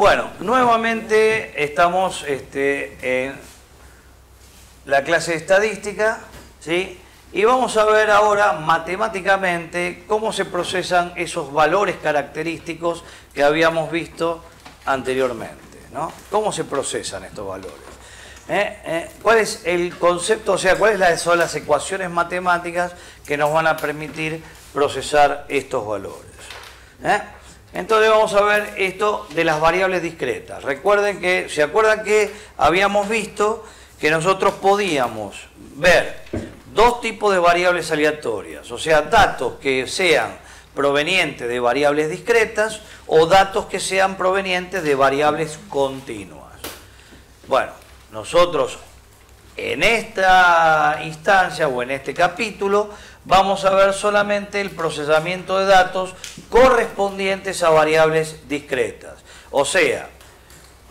Bueno, nuevamente estamos en la clase de estadística, ¿sí? Y vamos a ver ahora matemáticamente cómo se procesan esos valores característicos que habíamos visto anteriormente, ¿no? ¿Cómo se procesan estos valores? ¿Cuál es el concepto, o sea, cuáles son las ecuaciones matemáticas que nos van a permitir procesar estos valores? Entonces vamos a ver esto de las variables discretas. Recuerden que, ¿se acuerdan que habíamos visto que nosotros podíamos ver dos tipos de variables aleatorias? O sea, datos que sean provenientes de variables discretas o datos que sean provenientes de variables continuas. Bueno, nosotros en esta instancia o en este capítulo vamos a ver solamente el procesamiento de datos correspondientes a variables discretas. O sea,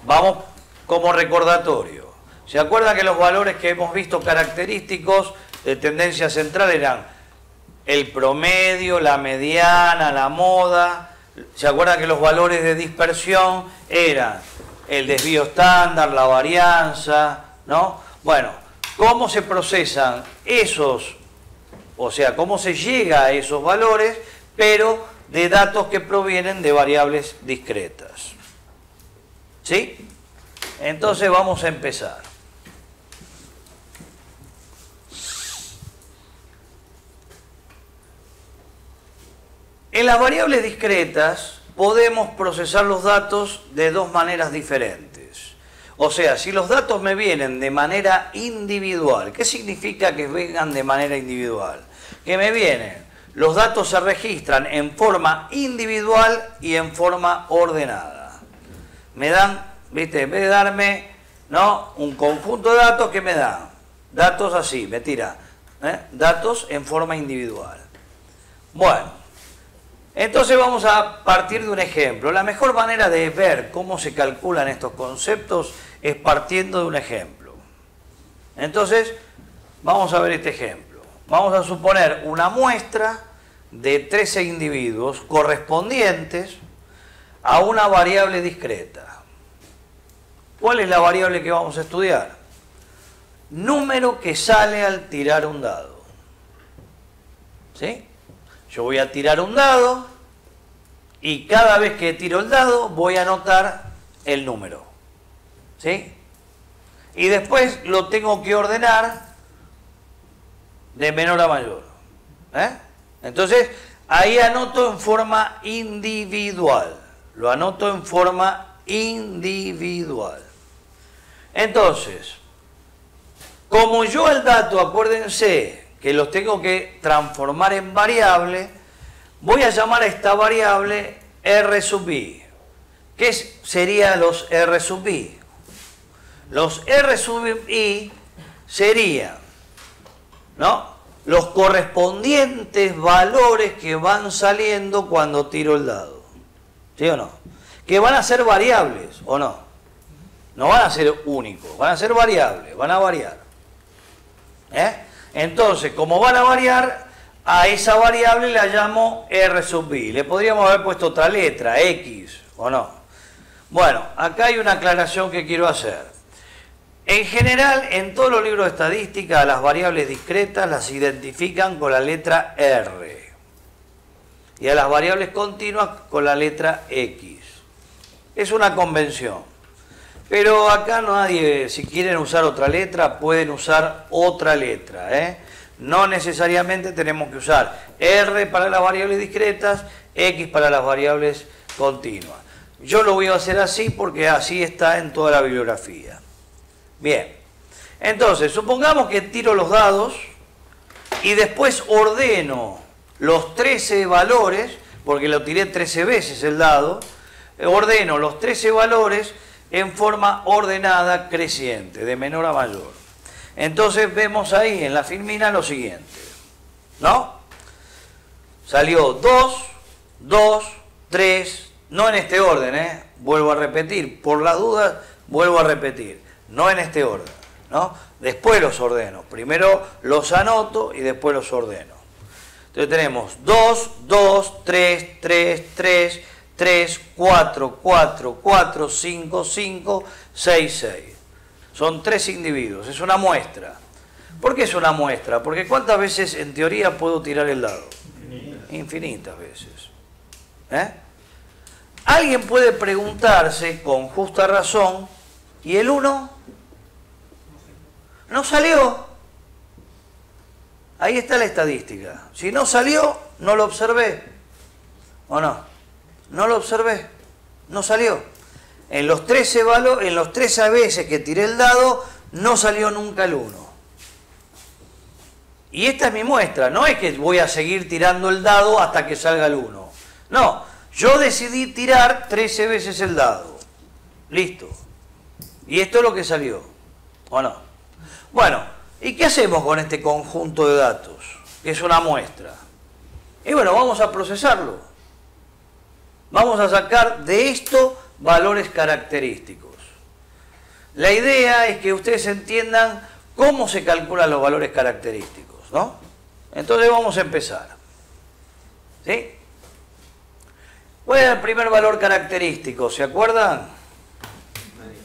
vamos como recordatorio. ¿Se acuerdan que los valores que hemos visto característicos de tendencia central eran el promedio, la mediana, la moda? ¿Se acuerdan que los valores de dispersión eran el desvío estándar, la varianza, ¿no? Bueno, ¿cómo se procesan esos, o sea, cómo se llega a esos valores, pero de datos que provienen de variables discretas? ¿Sí? Entonces vamos a empezar. En las variables discretas podemos procesar los datos de dos maneras diferentes. O sea, si los datos me vienen de manera individual, ¿qué significa que vengan de manera individual? Que me vienen, los datos se registran en forma individual y en forma ordenada. Me dan, ¿viste? En vez de darme, ¿no?, un conjunto de datos, que me dan datos así, me tira, datos en forma individual. Bueno. Entonces vamos a partir de un ejemplo. La mejor manera de ver cómo se calculan estos conceptos es partiendo de un ejemplo. Entonces, vamos a ver este ejemplo. Vamos a suponer una muestra de 13 individuos correspondientes a una variable discreta. ¿Cuál es la variable que vamos a estudiar? Número que sale al tirar un dado. ¿Sí? Yo voy a tirar un dado y cada vez que tiro el dado voy a anotar el número. ¿Sí? Y después lo tengo que ordenar de menor a mayor. Entonces, ahí anoto en forma individual. Lo anoto en forma individual. Entonces, como yo el dato, acuérdense que los tengo que transformar en variable, voy a llamar a esta variable R sub i. ¿Qué serían los R sub i? Los R sub i serían, ¿no?, los correspondientes valores que van saliendo cuando tiro el dado. ¿Sí o no? Que van a ser variables, ¿o no? No van a ser únicos, van a ser variables, van a variar. Entonces, como van a variar, a esa variable la llamo R sub i. Le podríamos haber puesto otra letra, X, ¿o no? Bueno, acá hay una aclaración que quiero hacer. En general, en todos los libros de estadística, las variables discretas las identifican con la letra R. Y a las variables continuas con la letra X. Es una convención. Pero acá nadie, si quieren usar otra letra, pueden usar otra letra. No necesariamente tenemos que usar R para las variables discretas, X para las variables continuas. Yo lo voy a hacer así porque así está en toda la bibliografía. Bien, entonces, supongamos que tiro los dados y después ordeno los 13 valores, porque lo tiré 13 veces el dado, ordeno los 13 valores en forma ordenada creciente, de menor a mayor. Entonces vemos ahí en la filmina lo siguiente, ¿no? Salió 2, 2, 3, no en este orden, vuelvo a repetir, por las dudas vuelvo a repetir, no en este orden, ¿no? Después los ordeno, primero los anoto y después los ordeno. Entonces tenemos 2, 2, 3, 3, 3, 3, 4, 4, 4, 5, 5, 6, 6. Son 3 individuos, es una muestra. ¿Por qué es una muestra? Porque ¿cuántas veces en teoría puedo tirar el dado? Infinitas veces. Alguien puede preguntarse con justa razón, ¿y el 1? No salió. Ahí está la estadística. Si no salió, no lo observé. ¿O no? No lo observé. No salió. En los 13 veces que tiré el dado, no salió nunca el 1. Y esta es mi muestra. No es que voy a seguir tirando el dado hasta que salga el 1. No. Yo decidí tirar 13 veces el dado. Listo. Y esto es lo que salió. ¿O no? Bueno, ¿y qué hacemos con este conjunto de datos? Que es una muestra. Y bueno, vamos a procesarlo. Vamos a sacar de esto valores característicos. La idea es que ustedes entiendan cómo se calculan los valores característicos, ¿no? Entonces vamos a empezar. ¿Sí? ¿Cuál es el primer valor característico? ¿Se acuerdan?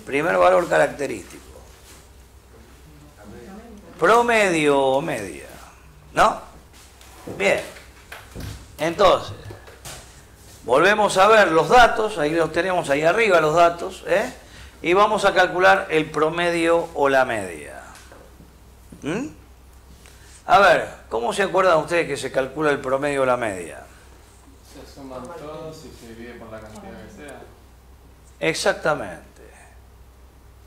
Primer valor característico. Promedio o media. ¿No? Bien. Entonces, volvemos a ver los datos. Ahí los tenemos ahí arriba los datos. Y vamos a calcular el promedio o la media. A ver, ¿cómo se acuerdan ustedes que se calcula el promedio o la media? Se suman todos y se divide por la cantidad que sea. Exactamente.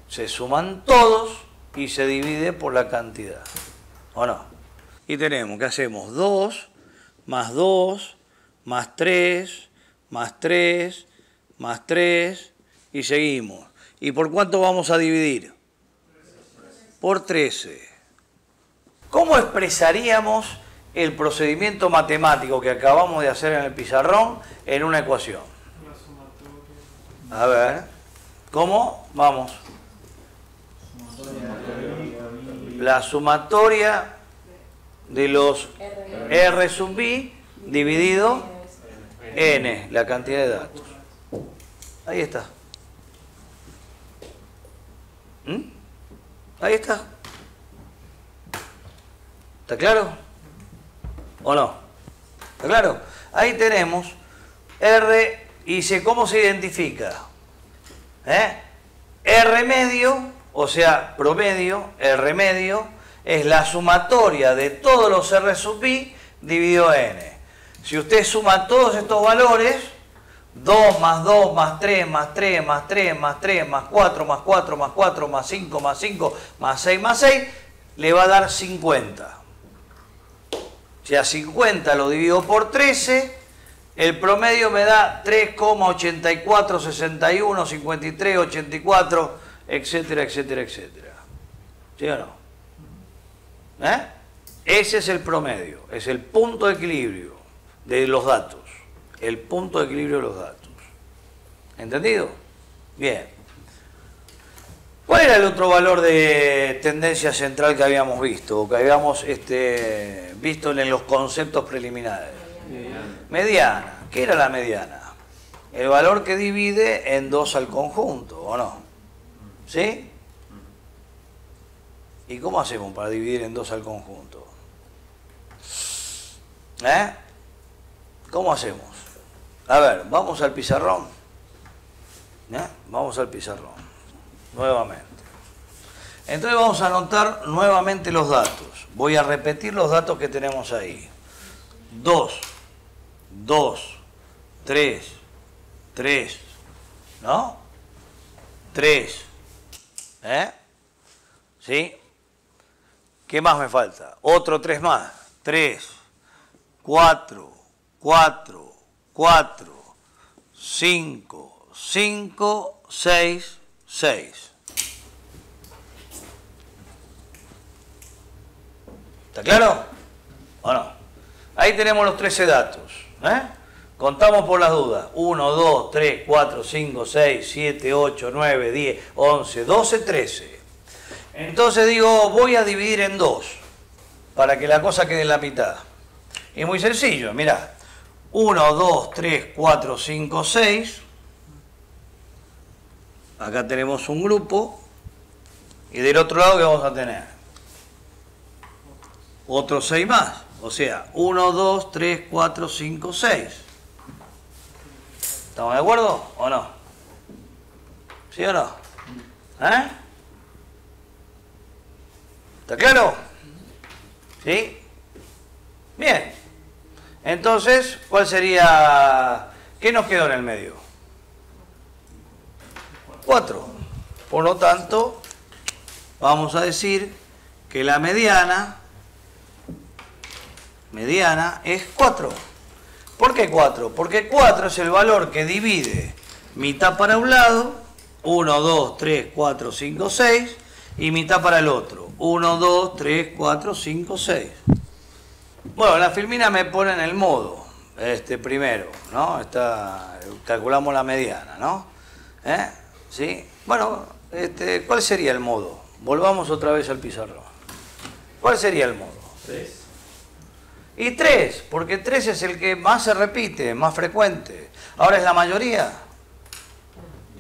Se suman todos y se divide por la cantidad. ¿O no? Y tenemos, ¿qué hacemos? 2 más 2 más 3 más 3 más 3 y seguimos. ¿Y por cuánto vamos a dividir? Por 13. ¿Cómo expresaríamos el procedimiento matemático que acabamos de hacer en el pizarrón en una ecuación? A ver, ¿cómo? Vamos. La sumatoria de los R sub B dividido N, la cantidad de datos. Ahí está. Ahí está. ¿Está claro? ¿O no? ¿Está claro? Ahí tenemos R y ¿cómo se identifica? R medio, o sea, promedio, R medio, es la sumatoria de todos los R sub B dividido N. Si usted suma todos estos valores, 2 más 2 más 3 más 3 más 3 más 3 más 4 más 4 más 4 más 5 más 5 más 6 más 6, le va a dar 50. Si a 50 lo divido por 13, el promedio me da 3,8461, 53, 84, etcétera, etcétera, etcétera. ¿Sí o no? Ese es el promedio, es el punto de equilibrio de los datos. El punto de equilibrio de los datos. ¿Entendido? Bien. ¿Cuál era el otro valor de tendencia central que habíamos visto? O que habíamos visto en los conceptos preliminares. Mediana. ¿Qué era la mediana? El valor que divide en 2 al conjunto, ¿o no? ¿Sí? ¿Y cómo hacemos para dividir en 2 al conjunto? ¿Cómo hacemos? A ver, vamos al pizarrón. Vamos al pizarrón. Nuevamente. Entonces vamos a anotar nuevamente los datos. Voy a repetir los datos que tenemos ahí. 2, 2, 3, 3, ¿no? 3. ¿Sí? ¿Qué más me falta? Otro 3 más. 3, 4, 4, 4, 5, 5, 6, 6. ¿Está claro? ¿O no? Ahí tenemos los 13 datos. Contamos por las dudas. 1, 2, 3, 4, 5, 6, 7, 8, 9, 10, 11, 12, 13. Entonces digo, voy a dividir en 2 para que la cosa quede en la mitad. Y muy sencillo, mirá. 1, 2, 3, 4, 5, 6. Acá tenemos un grupo. Y del otro lado, ¿qué vamos a tener? Otros 6 más. O sea, 1, 2, 3, 4, 5, 6. ¿Estamos de acuerdo o no? ¿Sí o no? ¿Eh? ¿Está claro? ¿Sí? Bien. Entonces, ¿cuál sería? ¿Qué nos quedó en el medio? 4. Por lo tanto, vamos a decir que la mediana es 4. ¿Por qué 4? Porque 4 es el valor que divide mitad para un lado, 1, 2, 3, 4, 5, 6, y mitad para el otro, 1, 2, 3, 4, 5, 6. Bueno, la filmina me pone en el modo, primero, ¿no? Calculamos la mediana, ¿no? ¿Sí? Bueno, ¿cuál sería el modo? Volvamos otra vez al pizarrón. ¿Cuál sería el modo? 3. Y 3, porque 3 es el que más se repite, más frecuente. Ahora es la mayoría.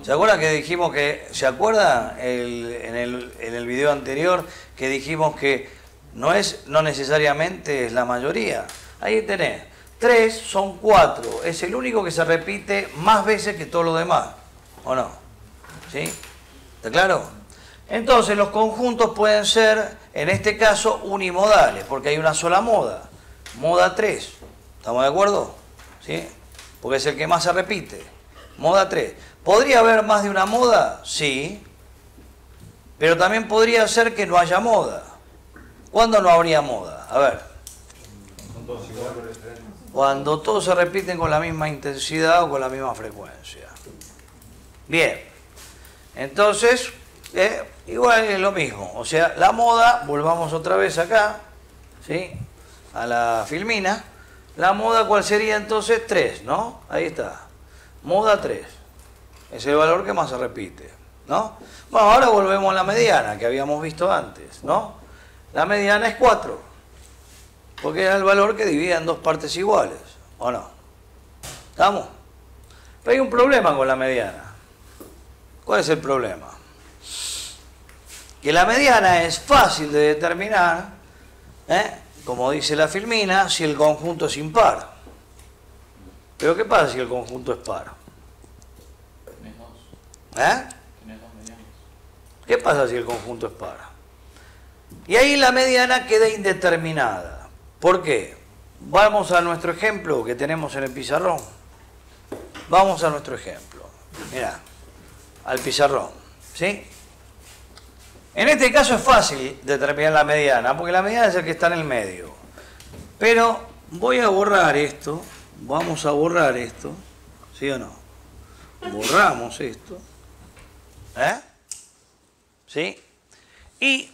¿Se acuerdan que dijimos que, se acuerdan en el video anterior que dijimos que no necesariamente es la mayoría? Ahí tenés, 3 son 4, es el único que se repite más veces que todo lo demás, ¿o no? ¿Sí? ¿Está claro? Entonces los conjuntos pueden ser, en este caso, unimodales, porque hay una sola moda. Moda 3, ¿estamos de acuerdo? ¿Sí? Porque es el que más se repite. Moda 3. ¿Podría haber más de una moda? Sí. Pero también podría ser que no haya moda. ¿Cuándo no habría moda? A ver. Cuando todos se repiten con la misma intensidad o con la misma frecuencia. Bien. Entonces, igual es lo mismo. O sea, la moda, volvamos otra vez acá, ¿sí? A la filmina. La moda, ¿cuál sería entonces? 3, ¿no? Ahí está. Moda 3. Es el valor que más se repite, ¿no? Bueno, ahora volvemos a la mediana que habíamos visto antes, ¿no? La mediana es 4. Porque es el valor que divide en dos partes iguales, ¿o no? ¿Estamos? Pero hay un problema con la mediana. ¿Cuál es el problema? Que la mediana es fácil de determinar, como dice la filmina, si el conjunto es impar. Pero ¿qué pasa si el conjunto es par? Tenés 2. Tenés 2 medianos. ¿Qué pasa si el conjunto es par? Y ahí la mediana queda indeterminada. ¿Por qué? Vamos a nuestro ejemplo que tenemos en el pizarrón. Vamos a nuestro ejemplo. Mirá, al pizarrón, ¿sí? En este caso es fácil determinar la mediana, porque la mediana es el que está en el medio. Pero voy a borrar esto, vamos a borrar esto, ¿sí o no? Borramos esto, ¿sí? Y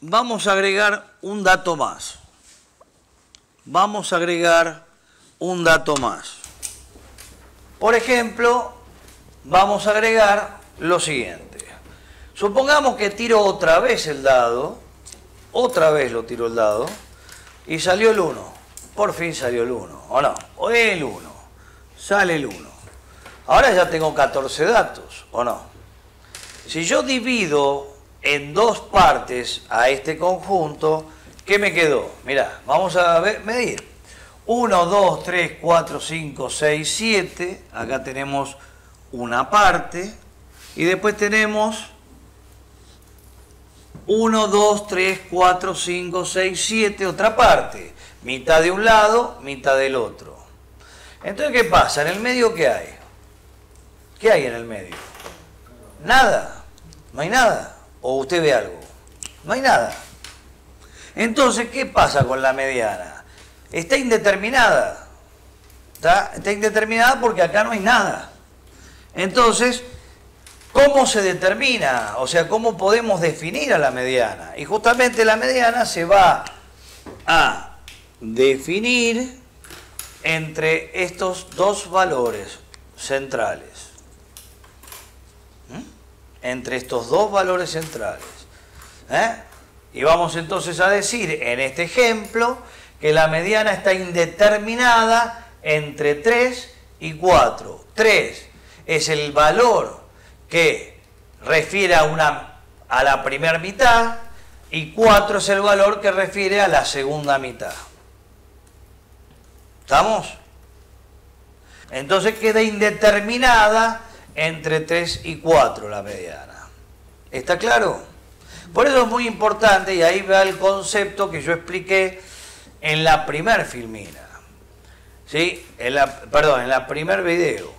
vamos a agregar un dato más. Vamos a agregar un dato más. Por ejemplo, vamos a agregar lo siguiente. Supongamos que tiro otra vez el dado, otra vez lo tiro el dado, y salió el 1. Por fin salió el 1, ¿o no? O el 1. Sale el 1. Ahora ya tengo 14 datos, ¿o no? Si yo divido en dos partes a este conjunto, ¿qué me quedó? Mirá, vamos a medir. 1, 2, 3, 4, 5, 6, 7. Acá tenemos una parte. Y después tenemos 1, 2, 3, 4, 5, 6, 7, otra parte. Mitad de un lado, mitad del otro. Entonces, ¿qué pasa? ¿En el medio qué hay? ¿Qué hay en el medio? Nada. No hay nada. ¿O usted ve algo? No hay nada. Entonces, ¿qué pasa con la mediana? Está indeterminada. Está indeterminada porque acá no hay nada. Entonces, ¿cómo se determina? O sea, ¿cómo podemos definir a la mediana? Y justamente la mediana se va a definir entre estos dos valores centrales. Entre estos dos valores centrales. Y vamos entonces a decir en este ejemplo que la mediana está indeterminada entre 3 y 4. 3 es el valor que refiere a la primera mitad y 4 es el valor que refiere a la segunda mitad. ¿Estamos? Entonces queda indeterminada entre 3 y 4 la mediana. ¿Está claro? Por eso es muy importante, y ahí va el concepto que yo expliqué en la primer filmina. ¿Sí? En la primer video.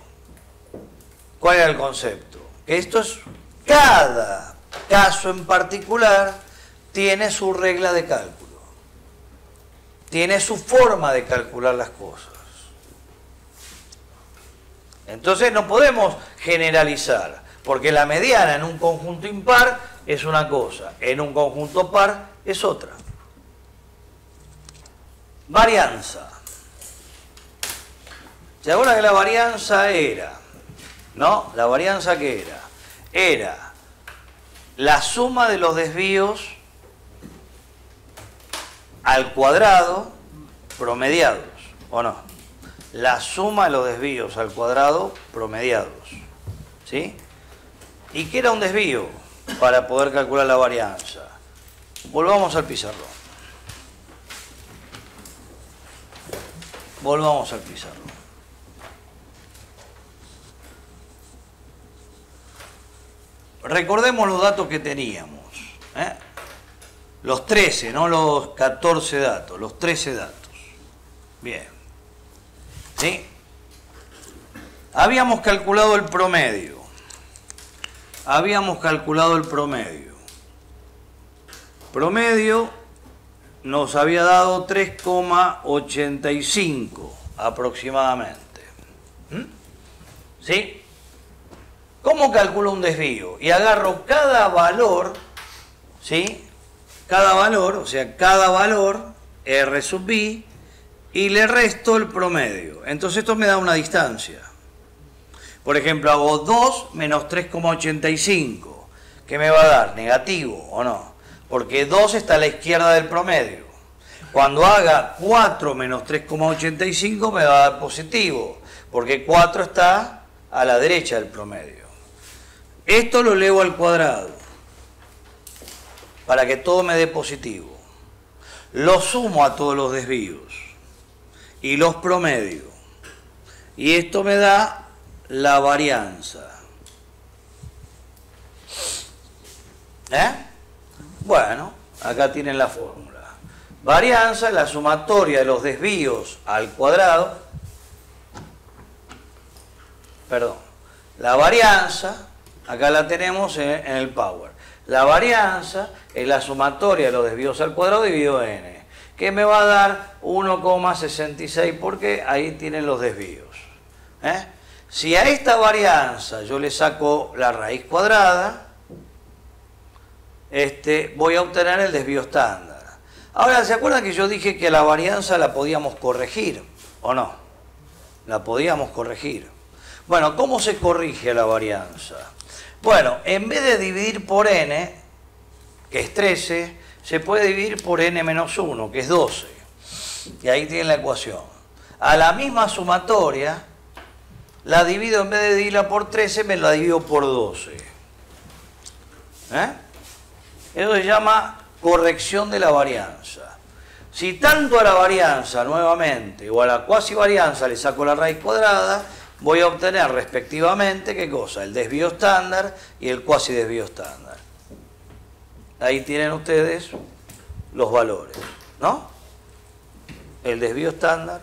¿Cuál era el concepto? Que esto es, cada caso en particular tiene su regla de cálculo. Tiene su forma de calcular las cosas. Entonces no podemos generalizar, porque la mediana en un conjunto impar es una cosa, en un conjunto par es otra. Varianza. ¿Se acuerdan que la varianza era? ¿No? ¿La varianza qué era? Era la suma de los desvíos al cuadrado promediados, ¿o no? La suma de los desvíos al cuadrado promediados, ¿sí? ¿Y qué era un desvío para poder calcular la varianza? Volvamos al pizarrón. Volvamos al pizarrón. Recordemos los datos que teníamos, ¿eh? Los 13, no los 14 datos, los 13 datos. Bien. ¿Sí? Habíamos calculado el promedio. Promedio nos había dado 3,85 aproximadamente. ¿Sí? ¿Cómo calculo un desvío? Y agarro cada valor, ¿sí? Cada valor, o sea, cada valor, R sub I, y le resto el promedio. Entonces esto me da una distancia. Por ejemplo, hago 2 menos 3,85. ¿Qué me va a dar? ¿Negativo o no? Porque 2 está a la izquierda del promedio. Cuando haga 4 menos 3,85 me va a dar positivo, porque 4 está a la derecha del promedio. Esto lo elevo al cuadrado, para que todo me dé positivo. Lo sumo a todos los desvíos y los promedio. Y esto me da la varianza. Bueno, acá tienen la fórmula. Varianza es la sumatoria de los desvíos al cuadrado. Perdón. La varianza, acá la tenemos en el power. La varianza es la sumatoria de los desvíos al cuadrado dividido n, que me va a dar 1,66 porque ahí tienen los desvíos. Si a esta varianza yo le saco la raíz cuadrada, voy a obtener el desvío estándar. Ahora, ¿se acuerdan que yo dije que la varianza la podíamos corregir? ¿O no? La podíamos corregir. Bueno, ¿cómo se corrige la varianza? Bueno, en vez de dividir por n, que es 13, se puede dividir por n menos 1, que es 12. Y ahí tienen la ecuación. A la misma sumatoria, la divido, en vez de dividirla por 13, me la divido por 12. Eso se llama corrección de la varianza. Si tanto a la varianza, nuevamente, o a la cuasi varianza le saco la raíz cuadrada, voy a obtener respectivamente, ¿qué cosa? El desvío estándar y el cuasi desvío estándar. Ahí tienen ustedes los valores, ¿no? El desvío estándar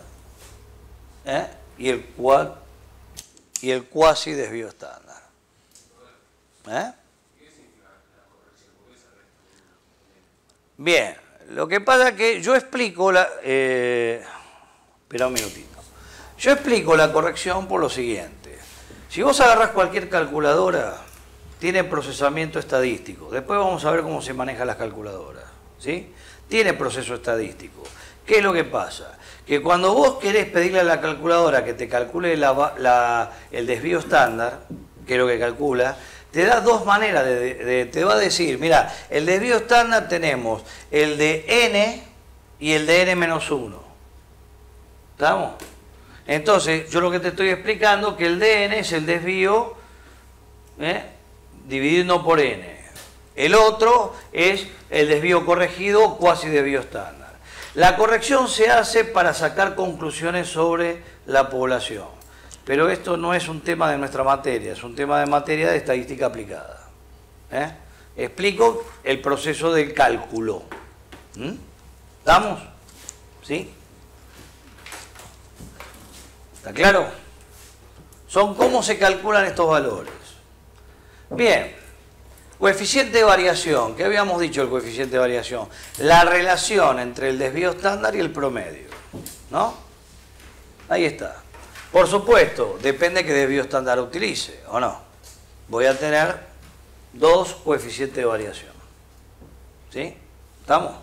y el cuasi desvío estándar. Bien, lo que pasa es que yo explico espera un minutito. Yo explico la corrección por lo siguiente. Si vos agarrás cualquier calculadora, tiene procesamiento estadístico. Después vamos a ver cómo se manejan las calculadoras, ¿sí? Tiene proceso estadístico. ¿Qué es lo que pasa? Que cuando vos querés pedirle a la calculadora que te calcule el desvío estándar, que es lo que calcula, te da dos maneras, te va a decir, mira, el desvío estándar tenemos el de n y el de n-1. ¿Estamos? Entonces, yo lo que te estoy explicando es que el dn es el desvío dividido por n. El otro es el desvío corregido o cuasi desvío estándar. La corrección se hace para sacar conclusiones sobre la población. Pero esto no es un tema de nuestra materia, es un tema de materia de estadística aplicada. Explico el proceso del cálculo. ¿Estamos? ¿Sí? ¿Está claro? Son cómo se calculan estos valores. Bien, coeficiente de variación. ¿Qué habíamos dicho el coeficiente de variación? La relación entre el desvío estándar y el promedio. ¿No? Ahí está. Por supuesto, depende qué desvío estándar utilice, ¿o no? Voy a tener dos coeficientes de variación. ¿Sí? ¿Estamos?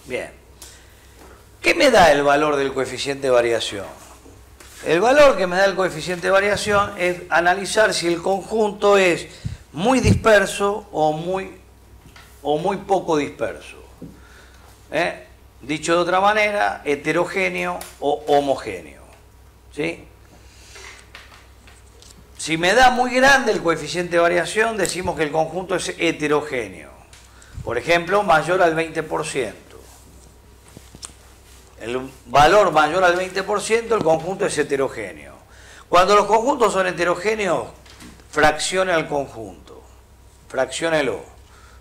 Bien. ¿Qué me da el valor del coeficiente de variación? El valor que me da el coeficiente de variación es analizar si el conjunto es muy disperso o muy poco disperso. Dicho de otra manera, heterogéneo o homogéneo. ¿Sí? Si me da muy grande el coeficiente de variación, decimos que el conjunto es heterogéneo. Por ejemplo, mayor al 20%. El valor mayor al 20%, el conjunto es heterogéneo. Cuando los conjuntos son heterogéneos, fraccione al conjunto. Fracciónelo.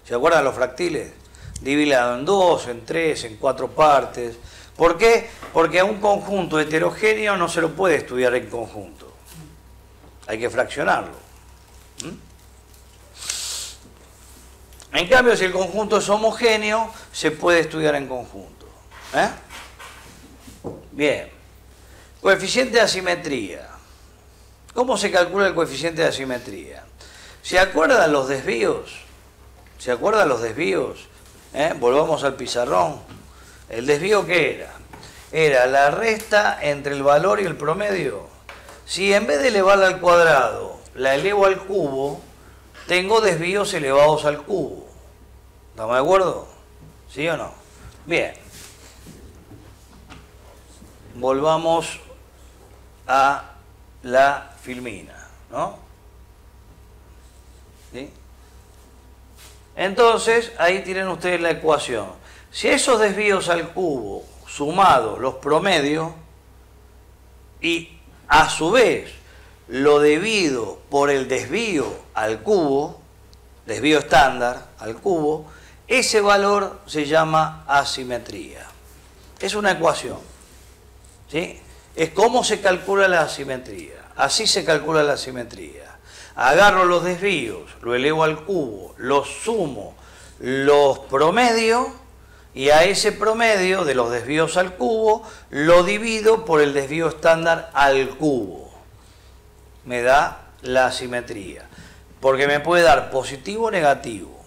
¿Se acuerdan los fractiles? Divídalo en 2, en 3, en 4 partes. ¿Por qué? Porque a un conjunto heterogéneo no se lo puede estudiar en conjunto. Hay que fraccionarlo. En cambio, si el conjunto es homogéneo, se puede estudiar en conjunto. Bien. Coeficiente de asimetría. ¿Cómo se calcula el coeficiente de asimetría? ¿Se acuerdan los desvíos? ¿Se acuerdan los desvíos? Volvamos al pizarrón. ¿El desvío qué era? Era la resta entre el valor y el promedio. Si en vez de elevarla al cuadrado, la elevo al cubo, tengo desvíos elevados al cubo. ¿Estamos de acuerdo? ¿Sí o no? Bien. Volvamos a la filmina, ¿no? ¿Sí? Entonces, ahí tienen ustedes la ecuación. Si esos desvíos al cubo, sumados los promedios, y a su vez lo divido por el desvío al cubo, desvío estándar al cubo, ese valor se llama asimetría. Es una ecuación. ¿Sí? Es cómo se calcula la asimetría. Así se calcula la asimetría. Agarro los desvíos, lo elevo al cubo, los sumo, los promedio, y a ese promedio de los desvíos al cubo lo divido por el desvío estándar al cubo. Me da la asimetría. Porque me puede dar positivo o negativo.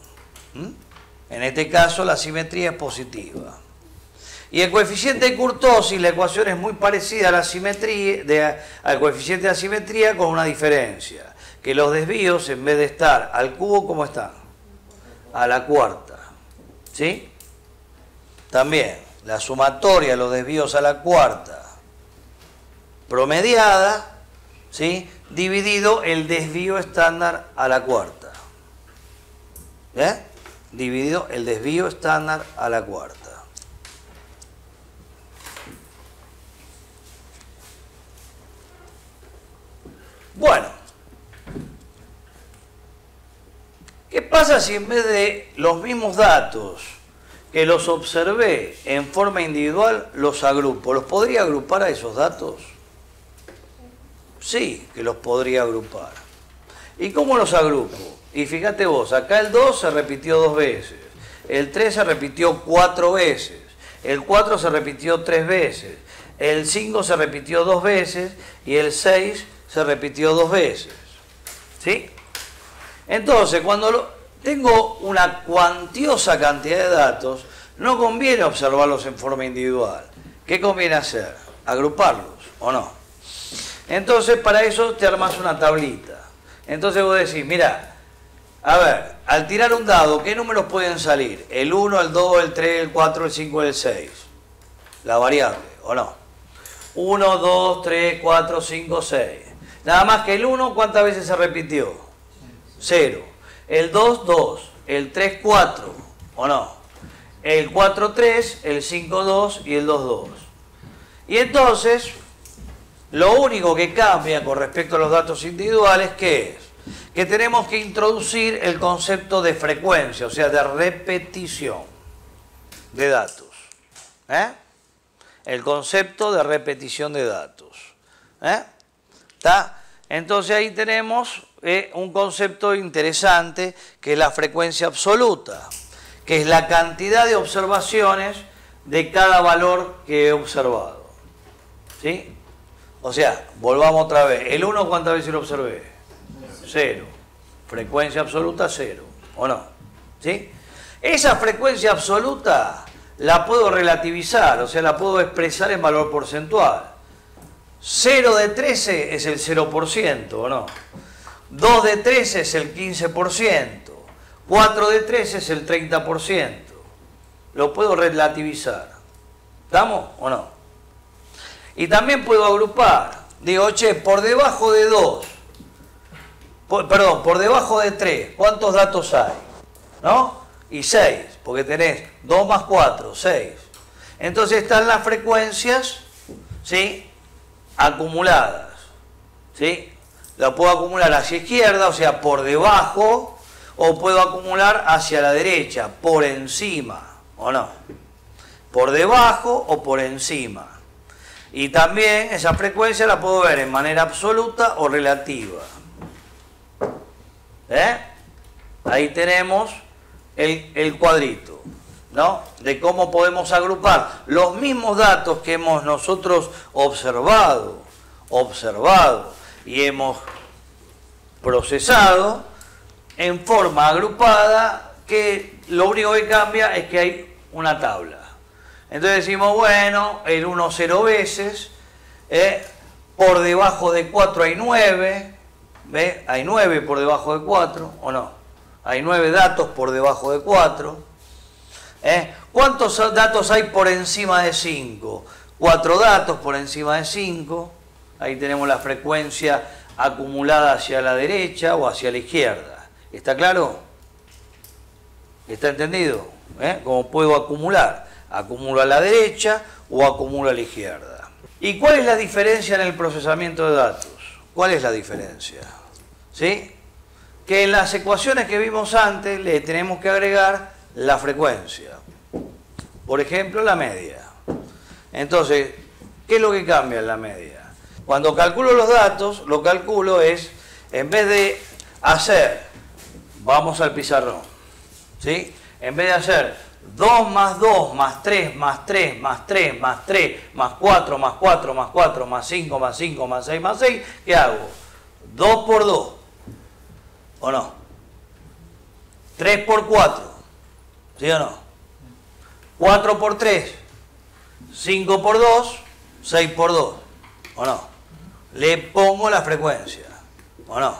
En este caso la asimetría es positiva. Y el coeficiente de kurtosis, la ecuación es muy parecida a la asimetría, al coeficiente de asimetría, con una diferencia. Que los desvíos, en vez de estar al cubo, ¿cómo están? A la cuarta. ¿Sí? También, la sumatoria de los desvíos a la cuarta promediada, ¿sí? Dividido el desvío estándar a la cuarta. Dividido el desvío estándar a la cuarta. Bueno, ¿qué pasa si en vez de los mismos datos que los observé en forma individual, los agrupo? ¿Los podría agrupar a esos datos? Sí, que los podría agrupar. ¿Y cómo los agrupo? Y fíjate vos, acá el 2 se repitió 2 veces, el 3 se repitió 4 veces, el 4 se repitió 3 veces, el 5 se repitió 2 veces y el 6 se repitió 2 veces. ¿Sí? Entonces, cuando tengo una cuantiosa cantidad de datos, no conviene observarlos en forma individual. ¿Qué conviene hacer? Agruparlos, ¿o no? Entonces, para eso te armas una tablita. Entonces vos decís, mira, A ver, al tirar un dado, ¿qué números pueden salir? El 1, el 2, el 3, el 4, el 5, el 6. La variable, ¿o no? 1, 2, 3, 4, 5, 6. Nada más que el 1, ¿cuántas veces se repitió? 0. El 2, 2. El 3, 4, ¿o no? El 4, 3, el 5, 2 y el 2, 2. Y entonces, lo único que cambia con respecto a los datos individuales, ¿qué es? Que tenemos que introducir el concepto de frecuencia, o sea, de repetición de datos. El concepto de repetición de datos. ¿Está? Entonces ahí tenemos un concepto interesante que es la frecuencia absoluta, que es la cantidad de observaciones de cada valor que he observado. ¿Sí? O sea, volvamos otra vez. ¿El 1 cuántas veces lo observé? 0. Frecuencia absoluta 0. ¿O no? ¿Sí? Esa frecuencia absoluta la puedo relativizar, o sea, la puedo expresar en valor porcentual. 0 de 13 es el 0%, ¿o no? 2 de 13 es el 15%. 4 de 13 es el 30%. Lo puedo relativizar. ¿Estamos o no? Y también puedo agrupar. Digo, che, por debajo de 2, por debajo de 3, ¿cuántos datos hay? ¿No? Y 6, porque tenés 2 más 4, 6. Entonces están las frecuencias, ¿sí?, acumuladas. ¿Sí? La puedo acumular hacia izquierda, o sea, por debajo, o puedo acumular hacia la derecha, por encima, ¿o no? Por debajo o por encima. Y también esa frecuencia la puedo ver en manera absoluta o relativa. Ahí tenemos el cuadrito, ¿no? De cómo podemos agrupar los mismos datos que hemos nosotros observado y hemos procesado en forma agrupada, que lo único que cambia es que hay una tabla. Entonces decimos, bueno, el 1 0 veces, por debajo de 4 hay 9, ¿ve? Hay 9 por debajo de 4, ¿o no? Hay 9 datos por debajo de 4. ¿Cuántos datos hay por encima de 5? 4 datos por encima de 5. Ahí tenemos la frecuencia acumulada hacia la derecha o hacia la izquierda. ¿Está claro? ¿Está entendido? ¿Cómo puedo acumular? Acumulo a la derecha o acumulo a la izquierda. ¿Y cuál es la diferencia en el procesamiento de datos? ¿Cuál es la diferencia? ¿Sí? Que en las ecuaciones que vimos antes le tenemos que agregar la frecuencia. Por ejemplo, la media. Entonces, ¿qué es lo que cambia en la media? Cuando calculo los datos, lo calculo es, en vez de hacer, vamos al pizarrón, ¿sí? En vez de hacer 2 más 2 más 3 más 3 más 3 más 3 más 4 más 4 más 4 más 5 más 5 más 6 más 6, ¿qué hago? 2 por 2, ¿o no? 3 por 4, ¿sí o no? 4 por 3, 5 por 2, 6 por 2, ¿o no? Le pongo la frecuencia, ¿o no?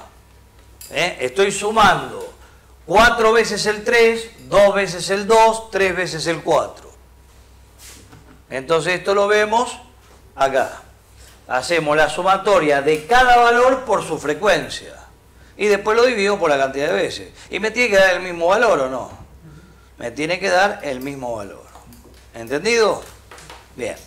Estoy sumando 4 veces el 3, 2 veces el 2, 3 veces el 4. Entonces esto lo vemos acá. Hacemos la sumatoria de cada valor por su frecuencia. Y después lo divido por la cantidad de veces. ¿Y me tiene que dar el mismo valor o no? Me tiene que dar el mismo valor. ¿Entendido? Bien.